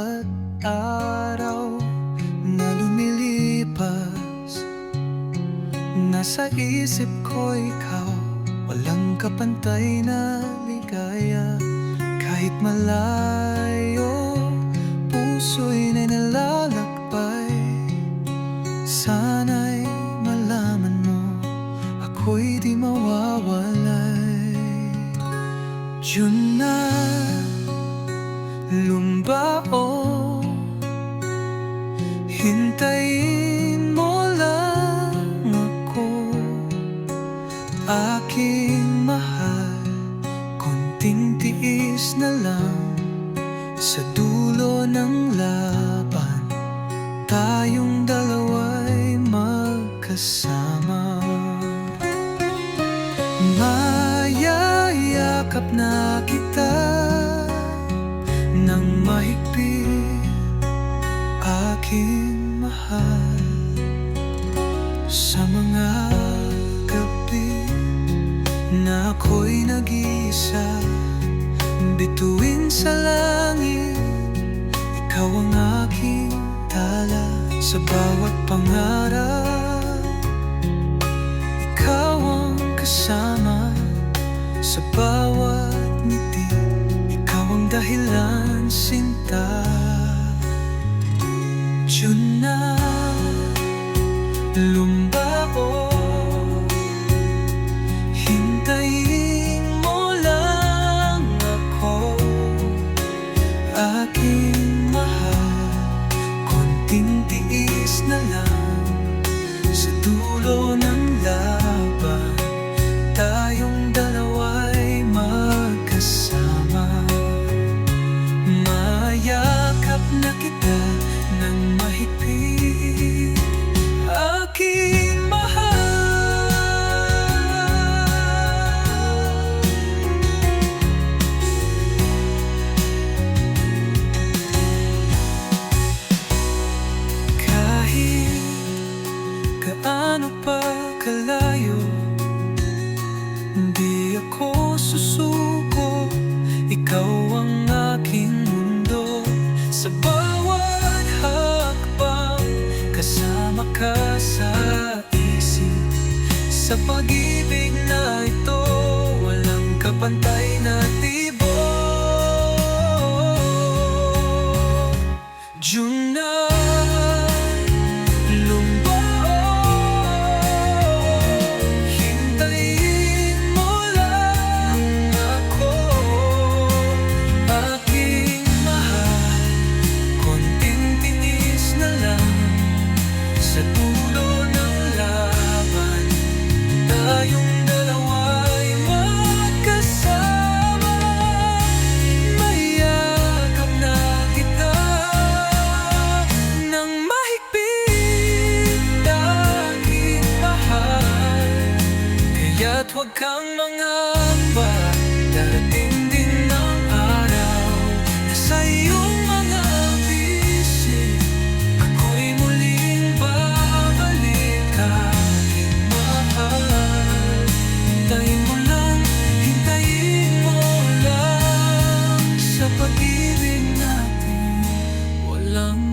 bawat araw na lumilipas, nasa isip ko ikaw, walang kapantay na ligaya. Kahit malayo, puso'y nilalakbay. Sana'y malaman mo, ako'y di mawawalay. Diyon na lumbao, hintayin mo lang ako, aking mahal. Konting tiis na lang, sa dulo ng laban tayong dalawa'y magkasama. Mayayakap na kita ng mahigpit, aking mahal. Sa mga gabi na ako'y nag-iisa, bituin sa langit, ikaw ang aking tala. Sa bawat pangarap, ikaw ang kasama. Sa bawat ngiti, ikaw ang dahilan, sinta. Diyon na lumbao, hintayin mo lang ako, aking mahal. Konting tiis na lang, sa dulo ng laban tayong dalawa'y magkasama. Mayakap na kita ng mahigpit, aking mahal. Kahit gaano pa kalayo, di ako susuko, ikaw ang aking mundo. Sa bawat hakbang, kasama ka sa isip. Sa pag-ibig na ito, walang kapantay na tibok. Diyon na sa dulo ng laban, tayong dalawa'y magkasama. Mayakap na kita ng mahigpit, aking mahal. Kaya't huwag kang mangamba, darating din ang araw na sa iyong mga bisig ako'y muling babalik, aking mahal. Hintayin mo lang, hintayin mo lang, sa pag-ibig natin walang